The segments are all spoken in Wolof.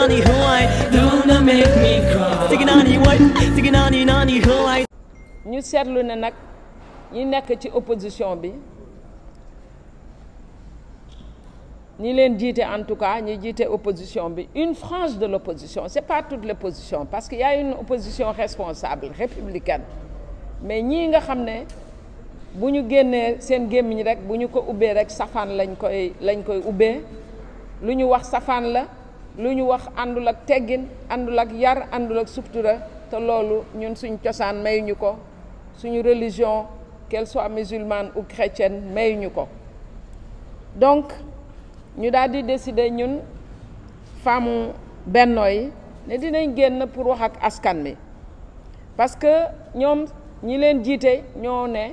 nani huay, don't make me cry. Tigi nani what, tigi nani huay. ñu seetlu ne nag ñi nekk ci opposition bi ñi leen jiite en tout cas ñi jiite opposition bi une frange de l'opposition, c'est pas toute l'opposition parce qu'il y a une opposition responsable républicaine mais ñii nga xam ne bu ñu génnee seen gémmiñ rek bu ñu ko ubbee rek safaan lañ koy ubbee lu ñu wax safaan la lu ñu wax àndul ak teggin àndul ak yar àndul ak sutura te loolu ñun suñ cosaan mayuñu ko suñu religion qu'elle soit musulmane ou chrétienne mayuñu ko donc ñu daal di décider ñun femme Benno yi ne dinañ génn pour wax ak askan mi parce que ñoom ñi leen jiite ñoo ne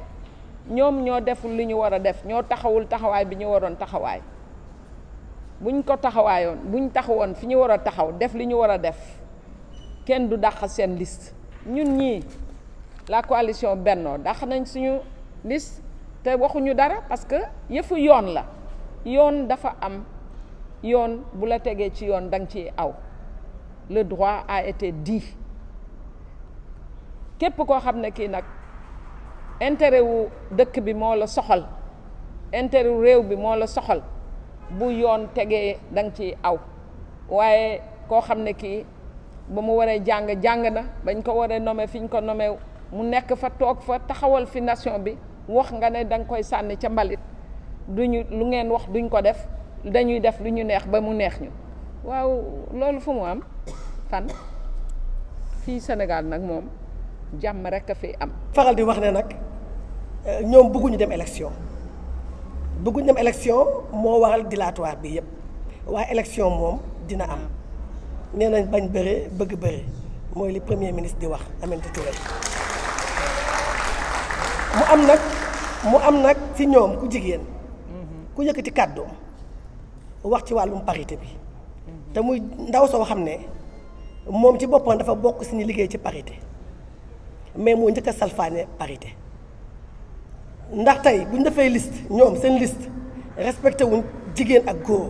ñoom ñoo deful li ñu war a def ñoo taxawul taxawaay bi ñu waroon taxawaay buñ ko taxawaayoon buñ taxawoon fi ñu war a taxaw def li ñu war a def kenn du dàq seen liste ñun ñii la coalition Benno dàq nañ suñu liste te waxuñu dara parce que yëfu yoon la yoon dafa am yoon bu la tegee ci yoon danga ci aw le droit a été dit képp koo xam ne kii nag intérêt wu dëkk bi moo la soxal intérêt wu réew bi moo la soxal bu yoon tegee danga ci aw waaye koo xam ne kii ba mu waree jàng na bañ ko waree nommé fi ñu ko nommé mu nekk fa toog fa taxawal fi nation bi wax nga ne danga koy sànni ca mbalit duñu lu ngeen wax duñ ko def dañuy def lu ñu neex ba mu neex ñu waaw loolu fu mu am fan fii Sénégal nag moom jàmm rek a fi am. faral di wax ne nag ñoom bëgguñu dem élection moo waral dilatoire bi yëpp waaye élection moom dina am nee nañ bañ bëre bëgg bëre mooy li premier ministre di wax Aminata Touré mu am nag ci ñoom ku jigéen ku yëkkati kàddoom wax ci wàllum parité bi te muy ndaw soo xam ne moom ci boppam dafa bokk ci ñi liggéey ci parité mais moo njëkk a salfaane parité ndax tey bu ñu defee liste ñoom seen liste respecté wuñ jigéen ak góor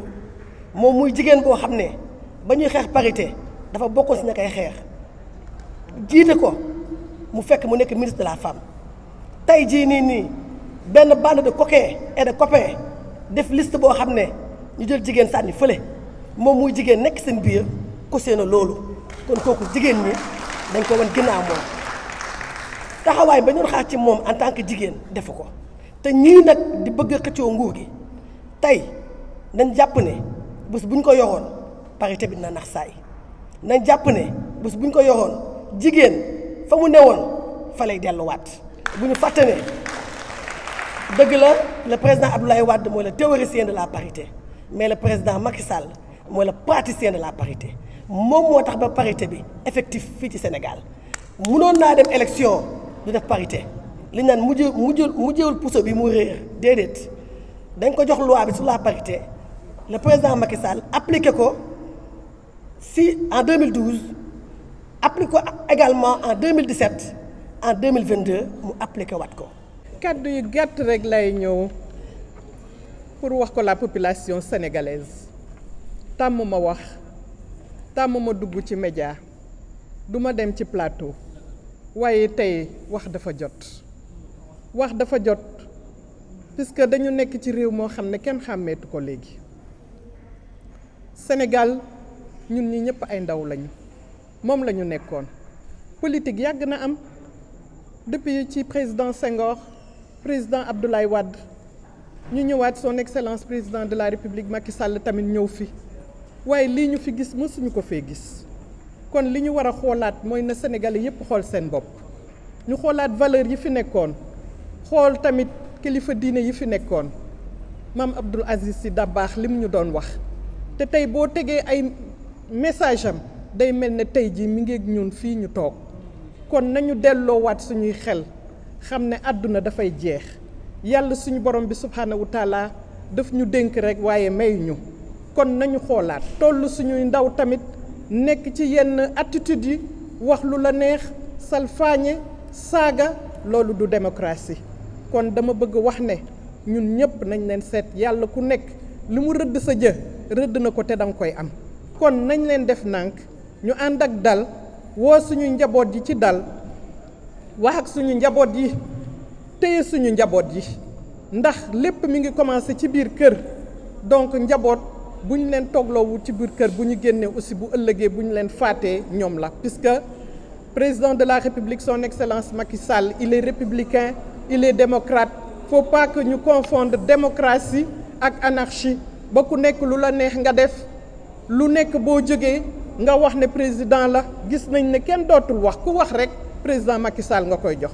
moom muy jigéen boo xam ne ba ñuy xeex parité dafa bokkoon ci ña koy xeex jiite ko mu fekk mu nekk ministre de la femme tey jii nii benn bande de coquins et de copains def liste boo xam ne ñu jël jigéen sànni fële moom muy jigéen nekk seen biir ko seena loolu kon kooku jigéen ñi dañ ko wan ginnaaw moom taxawaay ba ñu xaar ci moom en tant que jigéen defu ko te ñii nag di bëgg a xëccoo nguur gi tey nañ jàpp ne bés bu ñu ko yoroon parité bi dina nax saay nañ jàpp ne bés bu ñu ko yoroon jigéen fa mu newoon fa lay delluwaat bu ñu fàtte ne dëgg la le président Abdoulaye Wade mooy le théoricien de la parité mais le président Macky Sall mooy le praticien de la parité moom moo tax ba parité bi effectif fii ci Sénégal mënoon naa dem élection du def parité li ñu naan mujjewul puso bi mu réer déedéet dañ ko jox loi bi sur la parité le président Macky Sall appliqué ko si en 2012 appliqué ko également en 2017 en 2022 mu appliqué waat ko. kaddu yu gàtt rek lay ñëw pour wax ko la population sénégalaise tàmm ma wax tàmm ma dugg ci média du ma dem ci plateau waaye tey wax dafa jot puisque dañu nekk ci réew moo xam ne kenn xàmmeetu ko léegi Sénégal ñun ñi ñëpp ay ndaw lañu moom la ñu nekkoon politique yàgg na am depuis ci président Senghor président Abdoulaye Wade ñu ñëwaat son excellence président de la République Macky Sall tamit ñëw fi waaye lii ñu fi gis mësuñu ko fee gis kon li ñu war a xoolaat mooy na Sénégalais yëpp xool seen bopp ñu xoolaat valeur yi fi nekkoon xool tamit kilifa diine yi fi nekkoon maam Abdoul Aziz Sy Dabakh lim ñu doon wax te tey boo tegee ay message am day mel ne tey jii mi ngi ak ñun fii ñu toog kon nañu delloowaat suñuy xel xam ne àdduna dafay jeex yàlla suñu borom bi subhanahu wa taala daf ñu dénk rek waaye mayuñu kon nañu xoolaat toll suñuy ndaw tamit nekk ci yenn attitude yi wax lu la neex salfaañe saaga loolu du démocratie kon dama bëgg wax ne ñun ñëpp nañ leen seet yàlla ku nekk li mu rëdd sa jë rëdd na ko te danga koy am kon nañ leen def nànk ñu ànd ak dal woo suñu njaboot yi ci dal wax ak suñu njaboot yi téye suñu njaboot yi ndax lépp mi ngi commencé ci biir kër donc njaboot bu ñu leen toogloowu ci biir kër bu ñu génnee aussi bu ëllëgee bu ñu leen faatee ñoom la puisque président de la République son excellence Macky Sall il est républicain il est démocrate faut pas que ñu confondre démocratie ak anarchie ba ku nekk lu la neex nga def lu nekk boo jógee nga wax ne président la gis nañ ne kenn dootul wax ku wax rek président Macky Sall nga koy jox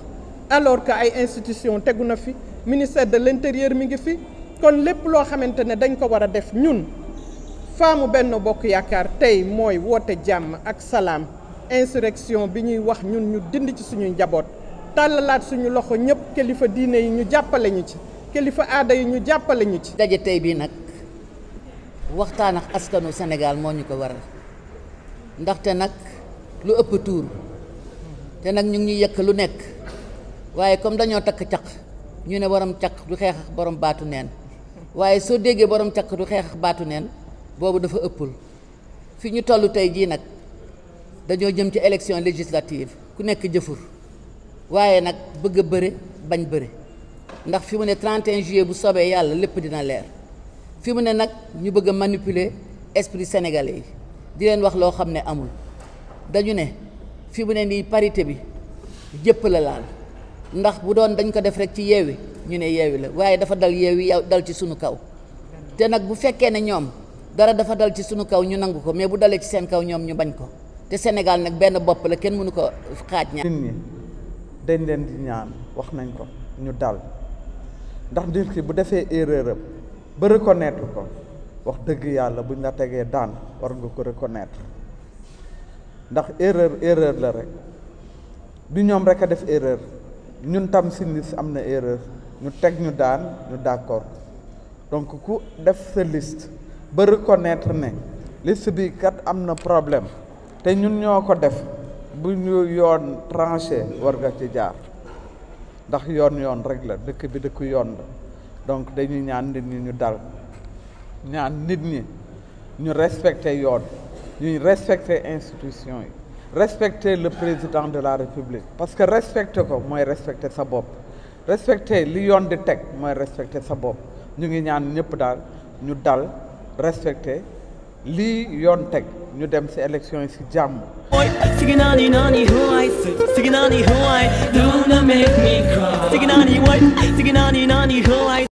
alors que ay institution tegu na fi ministère de l'intérieur mi ngi fi kon lépp loo xamante ne dañ ko war a def ñun femme Benno Bokk Yaakaar tey mooy woote jàmm ak salaam insurrection bi ñuy wax ñun ñu dindi ci suñu njaboot tàllalaat suñu loxo ñëpp kilifa diine yi ñu jàppale ñu ci kilifa aada yi ñu jàppale ñu ci. daje tey bii nag waxtaan ak askanu Sénégal moo ñu ko waral ndaxte nag lu ëpp tuur te nag ñu ngi ñuy yëkk lu nekk waaye comme dañoo takk caq ñu ne borom caq du xeex ak borom baatu neen waaye soo déggee borom caq du xeex ak baatu neen boobu dafa ëppul fi ñu toll tey jii nag dañoo jëm ci élection législative ku nekk jëfur waaye nag bëgg a bëre bañ bëre ndax fi mu ne 31 juillet bu sobee yàlla lépp dina leer fi mu ne nag ñu bëgg a manipuler esprit sénégalais yi di leen wax loo xam ne amul dañu ne fi mu ne nii parité bi jëpp la laal ndax bu doon dañ ko def rek ci yeewi ñu ne yeewi la waaye dafa dal yeewi dal ci sunu kaw te nag bu fekkee ne ñoom dara dafa dal ci sunu kaw ñu nangu ko mais bu dalee ci seen kaw ñoom ñu bañ ko te Sénégal nag benn bopp la kenn mënu ko xaaj ñaar. nit ñi dañ leen di ñaan wax nañ ko ñu dal ndax nit ki bu defee erreur am ba reconnaître ko wax dëgg yàlla buñ la tegee daan war nga ko reconnaître ndax erreur la rek du ñoom rek a def erreur ñun tam si liste am na erreur ñu teg ñu daan ñu d'accord donc ku def sa liste ba reconnaître ne liste bi kat am na problème te ñun ñoo ko def bu ñu yoon tranché war nga ci jaar ndax yoon rek la dëkk bi dëkk yoon la donc dañuy ñaan nit ñi ñu dal ñaan nit ñi ñu respecter yoon ñu respecter institution yi respecter le président de la République parce que respecter ko mooy respecter sa bopp respecter li yoon di teg mooy respecter sa bopp ñu ngi ñaan ñëpp daal ñu dal respecter lii yoon teg ñu dem ci élection yi ci jàmm. Siginani nani who I say, Siginani who I don't make me cry. Siginani what? Siginani nani who I